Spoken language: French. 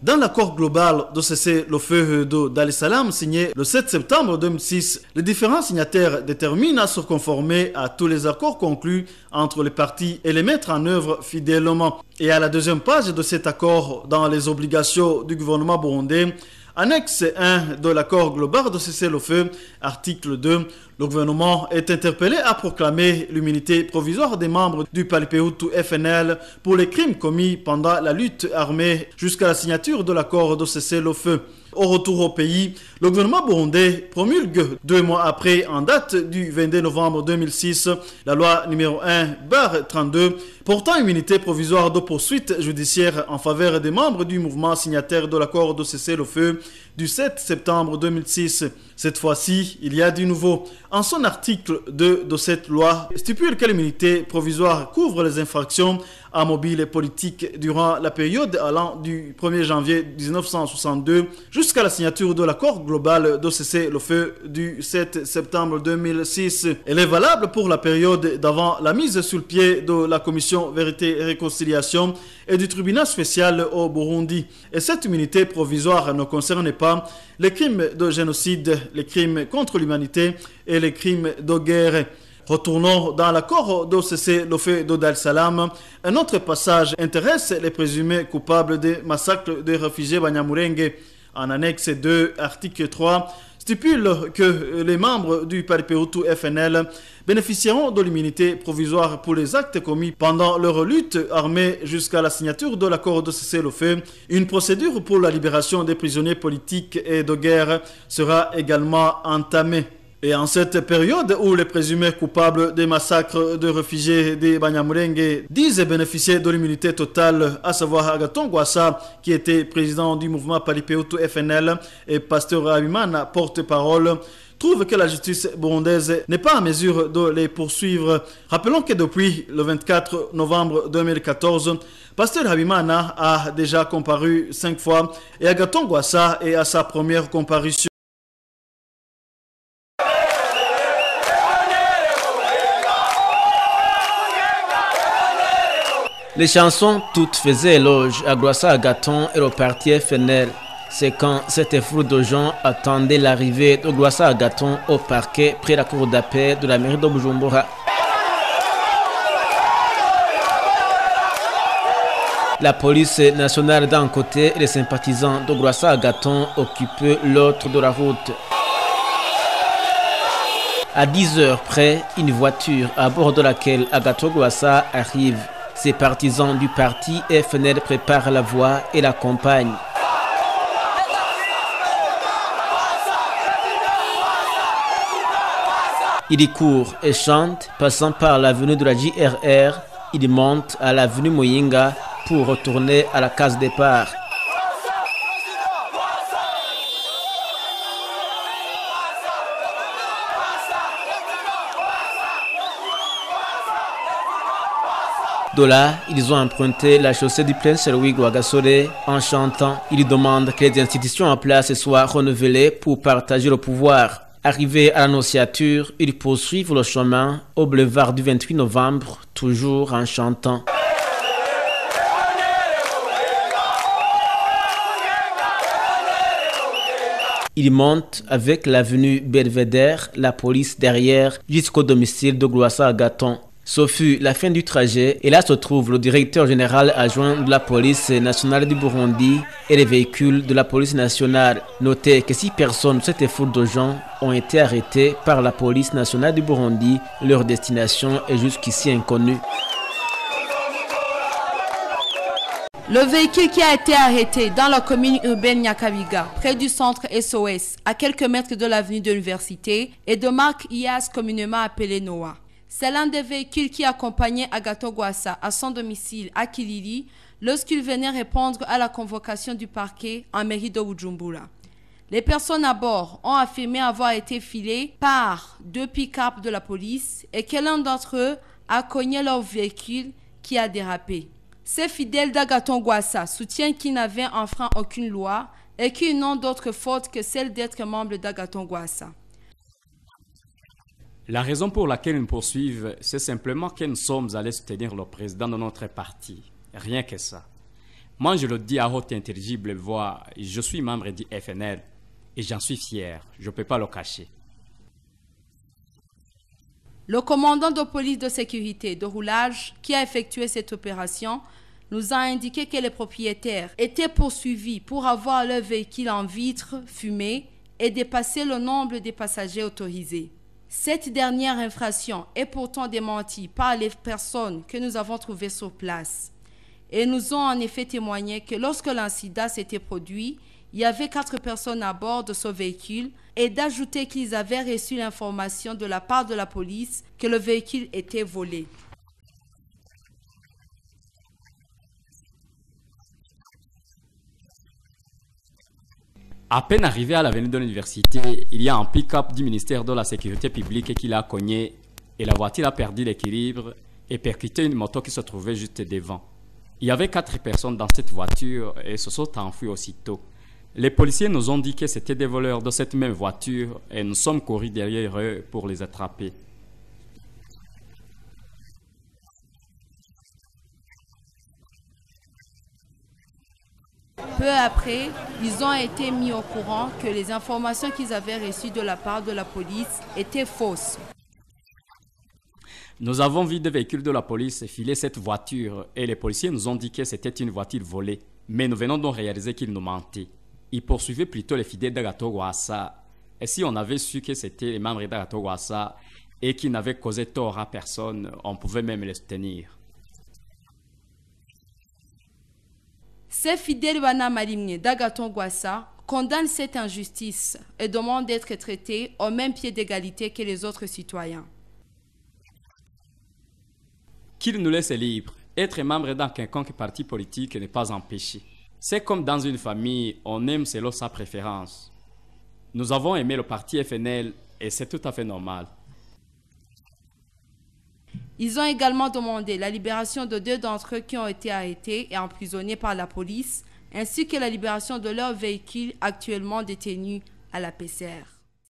Dans l'accord global de cessez-le-feu de Dar es Salaam signé le 7 septembre 2006, les différents signataires déterminent à se conformer à tous les accords conclus entre les parties et les mettre en œuvre fidèlement. Et à la deuxième page de cet accord, dans les obligations du gouvernement burundais, annexe 1 de l'accord global de cessez-le-feu, article 2, le gouvernement est interpellé à proclamer l'immunité provisoire des membres du Parti Hutu FNL pour les crimes commis pendant la lutte armée jusqu'à la signature de l'accord de cessez-le-feu. Au retour au pays, le gouvernement burundais promulgue 2 mois après, en date du 22 novembre 2006, la loi numéro 1/32 portant immunité provisoire de poursuite judiciaire en faveur des membres du mouvement signataire de l'accord de cessez-le-feu du 7 septembre 2006. Cette fois-ci, il y a du nouveau. En son article 2 de cette loi, stipule que l'immunité provisoire couvre les infractions à mobile et politique durant la période allant du 1er janvier 1962 jusqu'à la signature de l'accord global de cessez-le-feu du 7 septembre 2006. Elle est valable pour la période d'avant la mise sur le pied de la commission Vérité et Réconciliation et du tribunal spécial au Burundi. Et cette immunité provisoire ne concerne pas les crimes de génocide, les crimes contre l'humanité et les crimes de guerre. Retournons dans l'accord de cessez-le-feu de Dar es Salaam. Un autre passage intéresse les présumés coupables des massacres des réfugiés Banyamulenge. En annexe 2, article 3, stipule que les membres du Parti Hutu FNL bénéficieront de l'immunité provisoire pour les actes commis pendant leur lutte armée jusqu'à la signature de l'accord de cessez-le-feu. Une procédure pour la libération des prisonniers politiques et de guerre sera également entamée. Et en cette période où les présumés coupables des massacres de réfugiés des Banyamulenge disent bénéficier de l'immunité totale, à savoir Agathon Rwasa, qui était président du mouvement Parti Hutu FNL, et Pasteur Habimana, porte-parole, trouve que la justice burundaise n'est pas en mesure de les poursuivre. Rappelons que depuis le 24 novembre 2014, Pasteur Habimana a déjà comparu 5 fois et Agathon Rwasa est à sa première comparution. Les chansons toutes faisaient éloge à Rwasa Agathon et au parti FNL. C'est quand cette foule de gens attendait l'arrivée de Rwasa Agathon au parquet près de la cour d'appel de la mairie de Bujumbura. La police nationale d'un côté et les sympathisants de Rwasa Agathon occupaient l'autre de la route. À 10 heures près, une voiture à bord de laquelle Agathon Rwasa arrive. Ses partisans du parti FNL préparent la voie et l'accompagnent. Il y court et chante, passant par l'avenue de la JRR, il monte à l'avenue Muyinga pour retourner à la case départ. De là, ils ont emprunté la chaussée du plein Sherwig Rwagasore en chantant. Ils demandent que les institutions en place soient renouvelées pour partager le pouvoir. Arrivés à l'annonciature, ils poursuivent le chemin au boulevard du 28 novembre, toujours en chantant. Ils montent avec l'avenue Belvedere, la police derrière, jusqu'au domicile de Rwasa Agathon. Ce fut la fin du trajet et là se trouve le directeur général adjoint de la police nationale du Burundi et les véhicules de la police nationale. Notez que 6 personnes de cette foule de gens ont été arrêtées par la police nationale du Burundi. Leur destination est jusqu'ici inconnue. Le véhicule qui a été arrêté dans la commune urbaine Nyakabiga, près du centre SOS, à quelques mètres de l'avenue de l'université, est de marque IAS communément appelé Noah. C'est l'un des véhicules qui accompagnait Agathon Rwasa à son domicile à Kilili lorsqu'il venait répondre à la convocation du parquet en mairie de Bujumbura. Les personnes à bord ont affirmé avoir été filées par 2 pick-up de la police et que l'un d'entre eux a cogné leur véhicule qui a dérapé. Ces fidèles d'Agathon Rwasa soutiennent qu'ils n'avaient enfreint aucune loi et qu'ils n'ont d'autre faute que celle d'être membres d'Agathon Rwasa. La raison pour laquelle nous poursuivent, c'est simplement que nous sommes allés soutenir le président de notre parti. Rien que ça. Moi, je le dis à haute intelligible voix, je suis membre du FNL et j'en suis fier. Je ne peux pas le cacher. Le commandant de police de sécurité de roulage qui a effectué cette opération nous a indiqué que les propriétaires étaient poursuivis pour avoir leur véhicule en vitre fumé et dépasser le nombre de passagers autorisés. Cette dernière infraction est pourtant démentie par les personnes que nous avons trouvées sur place. Et nous ont en effet témoigné que lorsque l'incident s'était produit, il y avait 4 personnes à bord de ce véhicule et d'ajouter qu'ils avaient reçu l'information de la part de la police que le véhicule était volé. À peine arrivé à l'avenue de l'université, il y a un pick-up du ministère de la Sécurité publique qui l'a cogné et la voiture a perdu l'équilibre et percuté une moto qui se trouvait juste devant. Il y avait 4 personnes dans cette voiture et se sont enfuis aussitôt. Les policiers nous ont dit que c'était des voleurs de cette même voiture et nous sommes courus derrière eux pour les attraper. Peu après, ils ont été mis au courant que les informations qu'ils avaient reçues de la part de la police étaient fausses. Nous avons vu des véhicules de la police filer cette voiture et les policiers nous ont dit que c'était une voiture volée. Mais nous venons donc réaliser qu'ils nous mentaient. Ils poursuivaient plutôt les fidèles d'Agathon Rwasa. Et si on avait su que c'était les membres d'Agathon Rwasa et qu'ils n'avaient causé tort à personne, on pouvait même les soutenir. Ces fidèles Wana Malimne d'Agathon Rwasa condamnent cette injustice et demandent d'être traités au même pied d'égalité que les autres citoyens. Qu'ils nous laissent libres. Être membre d'un quelconque parti politique n'est pas un péché. C'est comme dans une famille, on aime selon sa préférence. Nous avons aimé le parti FNL et c'est tout à fait normal. Ils ont également demandé la libération de 2 d'entre eux qui ont été arrêtés et emprisonnés par la police, ainsi que la libération de leur véhicule actuellement détenu à la PCR.